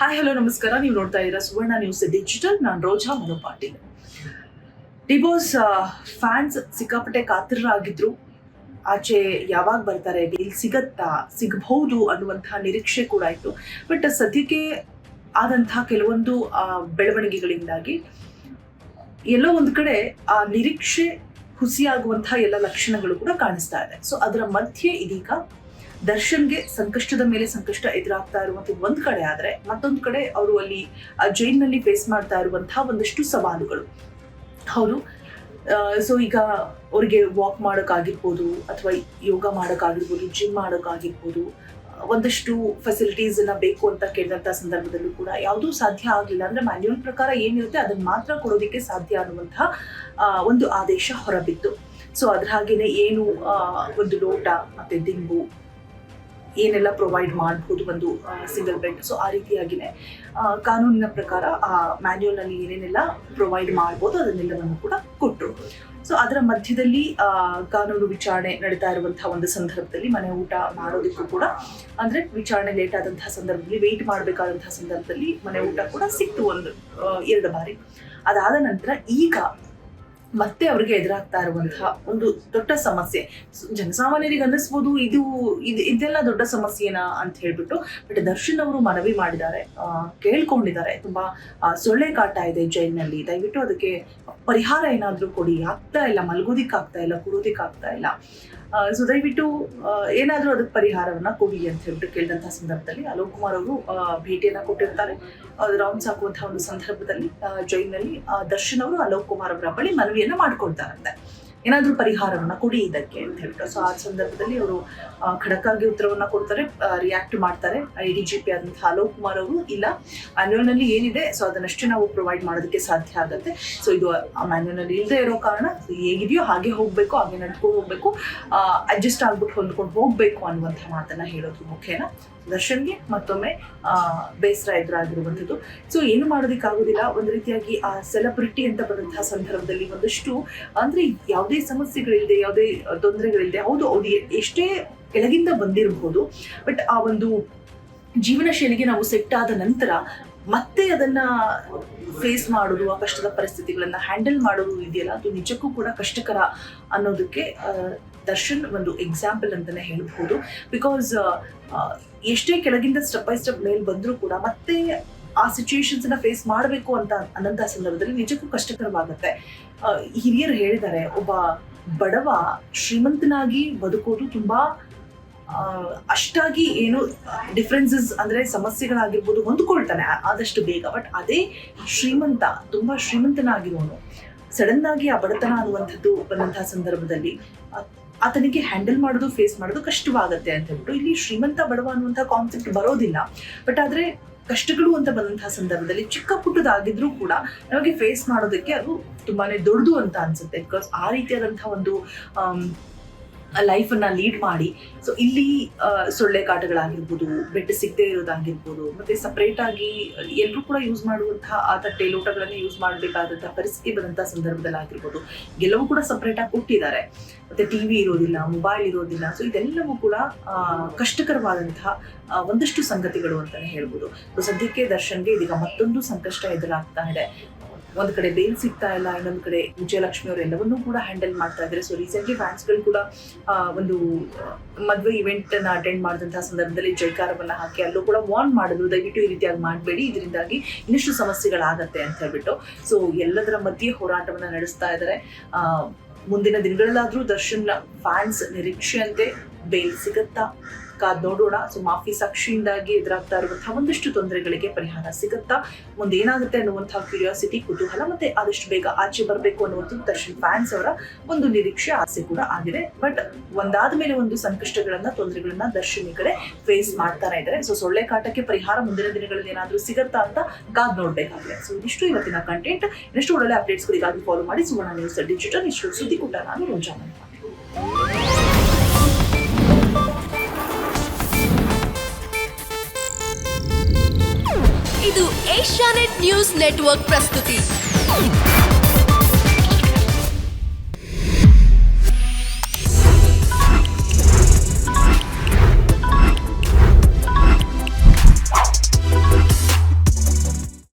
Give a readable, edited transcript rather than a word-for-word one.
Hi hello ನಮಸ್ಕಾರ. ನೀವು ನೋಡ್ತಾ ಇದ್ದೀರಾ ಸುವರ್ಣ ನ್ಯೂಸ್ ಡಿಜಿಟಲ್. ನಾನು ರೋಜಾ ಮನು ಪಾಟೀಲ್. ಡಿಬೋಸ್ ಫ್ಯಾನ್ಸ್ ಸಿಕ್ಕಾಪಟ್ಟೆ ಕಾತರರಾಗಿದ್ರು. ಆಚೆ ಯಾವಾಗ ಬರ್ತಾರೆ, ಬೇಲ್ ಸಿಗಬಹುದು ಅನ್ನುವಂತಹ ನಿರೀಕ್ಷೆ ಕೂಡ ಇತ್ತು. ಬಟ್ ಸದ್ಯಕ್ಕೆ ಆದಂತಹ ಕೆಲವೊಂದು ಬೆಳವಣಿಗೆಗಳಿಂದಾಗಿ ಎಲ್ಲೋ ಒಂದು ಕಡೆ ಆ ನಿರೀಕ್ಷೆ ಹುಸಿಯಾಗುವಂತಹ ಎಲ್ಲ ಲಕ್ಷಣಗಳು ಕೂಡ ಕಾಣಿಸ್ತಾ ಇದೆ. ಸೊ ಅದರ ಮಧ್ಯೆ ಇದೀಗ ದರ್ಶನ್ಗೆ ಸಂಕಷ್ಟದ ಮೇಲೆ ಸಂಕಷ್ಟ ಎದುರಾಗ್ತಾ ಇರುವಂತದ್ದು ಒಂದ್ ಕಡೆ ಆದ್ರೆ, ಮತ್ತೊಂದು ಕಡೆ ಅವರು ಅಲ್ಲಿ ಜೈಲ್ನಲ್ಲಿ ಫೇಸ್ ಮಾಡ್ತಾ ಇರುವಂತಹ ಒಂದಷ್ಟು ಸವಾಲುಗಳು. ಹೌದು, ಸೊ ಈಗ ಅವ್ರಿಗೆ ವಾಕ್ ಮಾಡೋಕ್ಕಾಗಿರ್ಬೋದು, ಅಥವಾ ಯೋಗ ಮಾಡೋಕ್ಕಾಗಿರ್ಬೋದು, ಜಿಮ್ ಮಾಡೋಕ್ಕಾಗಿರ್ಬೋದು, ಒಂದಷ್ಟು ಫೆಸಿಲಿಟೀಸ್ ಬೇಕು ಅಂತ ಕೇಳಿದಂತ ಸಂದರ್ಭದಲ್ಲೂ ಕೂಡ ಯಾವುದೂ ಸಾಧ್ಯ ಆಗಲಿಲ್ಲ. ಅಂದ್ರೆ ಮ್ಯಾನ್ಯುವಲ್ ಪ್ರಕಾರ ಏನಿರುತ್ತೆ ಅದನ್ನ ಮಾತ್ರ ಕೊಡೋದಿಕ್ಕೆ ಸಾಧ್ಯ ಅನ್ನುವಂತಹ ಒಂದು ಆದೇಶ ಹೊರಬಿತ್ತು. ಸೊ ಅದ್ರ ಹಾಗೇನೆ ಏನು ಒಂದು ಲೋಟ ಮತ್ತೆ ದಿಂಬು ಏನೆಲ್ಲ ಪ್ರೊವೈಡ್ ಮಾಡಬಹುದು ಒಂದು ಸಿಂಗಲ್ ಬೆಡ್, ಸೊ ಆ ರೀತಿಯಾಗಿನೇ ಕಾನೂನಿನ ಪ್ರಕಾರ ಆ ಮ್ಯಾನ್ಯುಯಲ್ ನಲ್ಲಿ ಏನೇನೆಲ್ಲ ಪ್ರೊವೈಡ್ ಮಾಡ್ಬೋದು ಅದನ್ನೆಲ್ಲವನ್ನು ಕೂಡ ಕೊಟ್ಟರು. ಸೊ ಅದರ ಮಧ್ಯದಲ್ಲಿ ಕಾನೂನು ವಿಚಾರಣೆ ನಡೀತಾ ಇರುವಂತಹ ಒಂದು ಸಂದರ್ಭದಲ್ಲಿ ಮನೆ ಊಟ ಮಾಡೋದಕ್ಕೂ ಕೂಡ, ಅಂದ್ರೆ ವಿಚಾರಣೆ ಲೇಟ್ ಆದಂತಹ ಸಂದರ್ಭದಲ್ಲಿ, ವೆಯ್ಟ್ ಮಾಡಬೇಕಾದಂತಹ ಸಂದರ್ಭದಲ್ಲಿ ಮನೆ ಊಟ ಕೂಡ ಸಿಕ್ತು 2 ಬಾರಿ. ಅದಾದ ನಂತರ ಈಗ ಮತ್ತೆ ಅವ್ರಿಗೆ ಎದುರಾಗ್ತಾ ಇರುವಂತಹ ಒಂದು ದೊಡ್ಡ ಸಮಸ್ಯೆ, ಜನಸಾಮಾನ್ಯರಿಗೆ ಅನ್ನಿಸ್ಬೋದು ಇದೆಲ್ಲ ದೊಡ್ಡ ಸಮಸ್ಯೆನಾ ಅಂತ ಹೇಳ್ಬಿಟ್ಟು. ಬಟ್ ದರ್ಶನ್ ಅವರು ಮನವಿ ಮಾಡಿದ್ದಾರೆ, ಕೇಳ್ಕೊಂಡಿದ್ದಾರೆ, ತುಂಬಾ ಸೊಳ್ಳೆ ಕಾಟ ಇದೆ ಜೈಲಿನಲ್ಲಿ, ದಯವಿಟ್ಟು ಅದಕ್ಕೆ ಪರಿಹಾರ ಏನಾದ್ರೂ ಕೊಡಿ, ಆಗ್ತಾ ಇಲ್ಲ, ಮಲ್ಗೋದಿಕ್ ಆಗ್ತಾ ಇಲ್ಲ, ಕೂರೋದಿಕ್ ಆಗ್ತಾ ಇಲ್ಲ, ಸೊ ದಯವಿಟ್ಟು ಏನಾದ್ರೂ ಅದಕ್ಕೆ ಪರಿಹಾರವನ್ನ ಕೊಡಿ ಅಂತ ಹೇಳ್ಬಿಟ್ಟು ಕೇಳಿದಂತಹ ಸಂದರ್ಭದಲ್ಲಿ ಅಲೋಕ್ ಕುಮಾರ್ ಅವರು ಭೇಟಿಯನ್ನ ಕೊಟ್ಟಿರ್ತಾರೆ. ರೌಂಡ್ಸ್ ಹಾಕುವಂತಹ ಒಂದು ಸಂದರ್ಭದಲ್ಲಿ ಜೈಲಿನಲ್ಲಿ ದರ್ಶನ್ ಅವರು ಅಲೋಕ್ ಕುಮಾರ್ ಅವರ ಬಳಿ ಮನವಿಯನ್ನ ಮಾಡ್ಕೊಳ್ತಾರಂತೆ, ಏನಾದ್ರೂ ಪರಿಹಾರವನ್ನ ಕೊಡಿ ಇದಕ್ಕೆ ಅಂತ ಹೇಳ್ಬಿಟ್ಟು. ಸೊ ಆ ಸಂದರ್ಭದಲ್ಲಿ ಅವರು ಖಡಕ್ ಆಗಿ ಉತ್ತರವನ್ನ ಕೊಡ್ತಾರೆ, ರಿಯಾಕ್ಟ್ ಮಾಡ್ತಾರೆ. IDGP ಆದಂತಹ ಅಲೋಕ್ ಕುಮಾರ್ ಅವರು, ಇಲ್ಲ ಮ್ಯಾನ್ಯುಯಲ್ ನಲ್ಲಿ ಏನಿದೆ ಸೊ ಅದನ್ನಷ್ಟೇ ನಾವು ಪ್ರೊವೈಡ್ ಮಾಡೋದಕ್ಕೆ ಸಾಧ್ಯ ಆಗುತ್ತೆ. ಸೊ ಇದು ಮ್ಯಾನ್ಯುಯಲ್ ನಲ್ಲಿ ಇಲ್ಲದೆ ಇರೋ ಕಾರಣ ಹೇಗಿದೆಯೋ ಹಾಗೆ ಹೋಗ್ಬೇಕು, ಹಾಗೆ ನಡ್ಕೊಂಡು ಹೋಗ್ಬೇಕು, ಅಡ್ಜಸ್ಟ್ ಆಗ್ಬಿಟ್ಟು ಹೊಂದ್ಕೊಂಡು ಹೋಗ್ಬೇಕು ಅನ್ನುವಂಥ ಮಾತನ್ನ ಹೇಳೋದು ಮುಖ್ಯನ. ದರ್ಶನ್ಗೆ ಮತ್ತೊಮ್ಮೆ ಬೇಸರ ಎದುರಾಗಿರುವಂಥದ್ದು. ಸೊ ಏನು ಮಾಡೋದಕ್ಕಾಗೋದಿಲ್ಲ, ಒಂದು ರೀತಿಯಾಗಿ ಆ ಸೆಲೆಬ್ರಿಟಿ ಅಂತ ಬಂದಂತಹ ಸಂದರ್ಭದಲ್ಲಿ ಒಂದಷ್ಟು ಅಂದ್ರೆ ಯಾವುದೇ ಸಮಸ್ಯೆಗಳಿಲ್ಲದೆ, ಯಾವುದೇ ತೊಂದರೆಗಳಿಲ್ಲದೆ, ಹೌದು ಅವ್ರು ಎಷ್ಟೇ ಕೆಳಗಿಂದ ಬಂದಿರಬಹುದು, ಬಟ್ ಆ ಒಂದು ಜೀವನ ಶೈಲಿಗೆ ನಾವು ಸೆಟ್ ಆದ ನಂತರ ಮತ್ತೆ ಅದನ್ನ ಫೇಸ್ ಮಾಡೋದು, ಆ ಕಷ್ಟದ ಪರಿಸ್ಥಿತಿಗಳನ್ನ ಹ್ಯಾಂಡಲ್ ಮಾಡೋದು ಇದೆಯಲ್ಲ, ಅದು ನಿಜಕ್ಕೂ ಕೂಡ ಕಷ್ಟಕರ ಅನ್ನೋದಕ್ಕೆ ದರ್ಶನ್ ಒಂದು ಎಕ್ಸಾಂಪಲ್ ಅಂತಾನೆ ಹೇಳ್ಬಹುದು. ಬಿಕಾಸ್ ಎಷ್ಟೇ ಕೆಳಗಿಂದ ಸ್ಟೆಪ್ ಬೈ ಸ್ಟೆಪ್ ಮೇಲೆ ಬಂದರೂ ಕೂಡ ಮತ್ತೆ ಆ ಸಿಚುಯೇಷನ್ಸ್ ನ ಫೇಸ್ ಮಾಡಬೇಕು ಅನ್ನಂತ ಸಂದರ್ಭದಲ್ಲಿ ನಿಜಕ್ಕೂ ಕಷ್ಟಕರವಾಗುತ್ತೆ. ಹಿರಿಯರು ಹೇಳಿದ್ದಾರೆ, ಒಬ್ಬ ಬಡವ ಶ್ರೀಮಂತನಾಗಿ ಬದುಕೋದು ತುಂಬಾ ಅಷ್ಟಾಗಿ ಏನು ಡಿಫ್ರೆನ್ಸಸ್ ಅಂದ್ರೆ ಸಮಸ್ಯೆಗಳಾಗಿರ್ಬೋದು ಹೊಂದ್ಕೊಳ್ತಾನೆ ಆದಷ್ಟು ಬೇಗ. ಬಟ್ ಅದೇ ಶ್ರೀಮಂತ, ತುಂಬಾ ಶ್ರೀಮಂತನಾಗಿರೋನು ಸಡನ್ ಆಗಿ ಆ ಬಡತನ ಅನ್ನುವಂಥದ್ದು ಬಂದಂತಹ ಸಂದರ್ಭದಲ್ಲಿ ಆತನಿಗೆ ಹ್ಯಾಂಡಲ್ ಮಾಡೋದು, ಫೇಸ್ ಮಾಡೋದು ಕಷ್ಟವಾಗತ್ತೆ ಅಂತ ಹೇಳ್ಬಿಟ್ಟು ಇಲ್ಲಿ ಶ್ರೀಮಂತ ಬಡವ ಅನ್ನುವಂಥ ಕಾನ್ಸೆಪ್ಟ್ ಬರೋದಿಲ್ಲ. ಬಟ್ ಆದ್ರೆ ಕಷ್ಟಗಳು ಅಂತ ಬಂದಂತಹ ಸಂದರ್ಭದಲ್ಲಿ ಚಿಕ್ಕ ಪುಟ್ಟದಾಗಿದ್ರೂ ಕೂಡ ನಮಗೆ ಫೇಸ್ ಮಾಡೋದಕ್ಕೆ ಅದು ತುಂಬಾನೇ ದೊಡ್ಡದು ಅಂತ ಅನ್ಸುತ್ತೆ. ಬಿಕಾಸ್ ಆ ರೀತಿಯಾದಂತಹ ಒಂದು ಲೈಫನ್ನ ಲೀಡ್ ಮಾಡಿ, ಸೊ ಇಲ್ಲಿ ಸೊಳ್ಳೆ ಕಾಟಗಳಾಗಿರ್ಬೋದು, ಬೆಡ್ ಸಿಗದೆ ಇರೋದಾಗಿರ್ಬೋದು, ಮತ್ತೆ ಸಪ್ರೇಟ್ ಆಗಿ ಎಲ್ಲರೂ ಕೂಡ ಯೂಸ್ ಮಾಡುವಂತಹ ಆ ತಟ್ಟೆ ಲೋಟಗಳನ್ನ ಯೂಸ್ ಮಾಡಬೇಕಾದಂತಹ ಪರಿಸ್ಥಿತಿ ಬಂದಂತಹ ಸಂದರ್ಭದಲ್ಲಿ ಆಗಿರ್ಬೋದು, ಎಲ್ಲವೂ ಕೂಡ ಸಪ್ರೇಟ್ ಆಗಿ ಕೊಟ್ಟಿದ್ದಾರೆ. ಮತ್ತೆ TV ಇರೋದಿಲ್ಲ, ಮೊಬೈಲ್ ಇರೋದಿಲ್ಲ. ಸೊ ಇದೆಲ್ಲವೂ ಕೂಡ ಕಷ್ಟಕರವಾದಂತಹ ಒಂದಷ್ಟು ಸಂಗತಿಗಳು ಅಂತಾನೆ ಹೇಳ್ಬೋದು. ಸೊ ಸದ್ಯಕ್ಕೆ ದರ್ಶನ್ಗೆ ಇದೀಗ ಮತ್ತೊಂದು ಸಂಕಷ್ಟ ಎದುರಾಗ್ತಾ ಇದೆ. ಒಂದ್ ಕಡೆ ಬೇಲ್ ಸಿಗ್ತಾ ಇಲ್ಲ, ಇನ್ನೊಂದ್ ಕಡೆ ವಿಜಯಲಕ್ಷ್ಮಿ ಅವರು ಎಲ್ಲವನ್ನೂ ಕೂಡ ಹ್ಯಾಂಡಲ್ ಮಾಡ್ತಾ ಇದ್ದಾರೆ. ಸೊ ರೀಸೆಂಟ್ಲಿ ಫ್ಯಾನ್ಸ್ಗಳು ಕೂಡ ಒಂದು ಮದುವೆ ಇವೆಂಟ್ ನ ಅಟೆಂಡ್ ಮಾಡಿದಂತಹ ಸಂದರ್ಭದಲ್ಲಿ ಜೈಕಾರವನ್ನ ಹಾಕಿ ಅಲ್ಲೂ ಕೂಡ ವಾರ್ನ್ ಮಾಡಿದ್ರು, ದಯವಿಟ್ಟು ಈ ರೀತಿಯಾಗಿ ಮಾಡಬೇಡಿ, ಇದರಿಂದಾಗಿ ಇನ್ನಷ್ಟು ಸಮಸ್ಯೆಗಳಾಗತ್ತೆ ಅಂತ ಹೇಳ್ಬಿಟ್ಟು. ಸೊ ಎಲ್ಲದರ ಮಧ್ಯೆ ಹೋರಾಟವನ್ನ ನಡೆಸ್ತಾ ಇದ್ದಾರೆ. ಮುಂದಿನ ದಿನಗಳಲ್ಲಾದ್ರೂ ದರ್ಶನ್ ಫ್ಯಾನ್ಸ್ ನಿರೀಕ್ಷೆಯಂತೆ ಬೇಲ್ ಸಿಗತ್ತಾ ಕಾದ್ ನೋಡೋಣ. ಸೊ ಮಾಫಿ ಸಾಕ್ಷಿಯಿಂದಾಗಿ ಎದುರಾಗ್ತಾ ಇರುವಂತಹ ಒಂದಷ್ಟು ತೊಂದರೆಗಳಿಗೆ ಪರಿಹಾರ ಸಿಗತ್ತಾ, ಮುಂದೆ ಏನಾಗುತ್ತೆ ಅನ್ನುವಂತಹ ಕ್ಯೂರಿಯಾಸಿಟಿ, ಕುತೂಹಲ, ಮತ್ತೆ ಆದಷ್ಟು ಬೇಗ ಆಚೆ ಬರಬೇಕು ಅನ್ನುವಂಥದ್ದು ದರ್ಶನ್ ಫ್ಯಾನ್ಸ್ ಅವರ ಒಂದು ನಿರೀಕ್ಷೆ, ಆಸೆ ಕೂಡ ಆಗಿದೆ. ಬಟ್ ಒಂದಾದ ಮೇಲೆ ಒಂದು ಸಂಕಷ್ಟಗಳನ್ನ, ತೊಂದರೆಗಳನ್ನ ದರ್ಶನ್ ಈ ಕಡೆ ಫೇಸ್ ಮಾಡ್ತಾನೆ ಇದ್ದಾರೆ. ಸೊ ಸೊಳ್ಳೆ ಕಾಟಕ್ಕೆ ಪರಿಹಾರ ಮುಂದಿನ ದಿನಗಳಲ್ಲಿ ಏನಾದ್ರೂ ಸಿಗತ್ತಾ ಅಂತ ಕಾದ್ ನೋಡ್ಬೇಕಾಗಿದೆ. ಸೊ ಇದಿಷ್ಟು ಇವತ್ತಿನ ಕಂಟೆಂಟ್. ಇನ್ನಷ್ಟು ಒಳ್ಳೆ ಅಪ್ಡೇಟ್ಸ್ಗಳಿಗಾಗಿ ಫಾಲೋ ಮಾಡಿ ಸುವರ್ಣ ನ್ಯೂಸ್ ಡಿಜಿಟಲ್. ಇಷ್ಟು ಸುದ್ದಿ ಕೂಡ ನಾನು ರೋಜಾ ಮನು ಪಾಟೀಲ್. ಇದು ಏಷ್ಯಾನೆಟ್ ನ್ಯೂಸ್ ನೆಟ್ವರ್ಕ್ ಪ್ರಸ್ತುತಿ.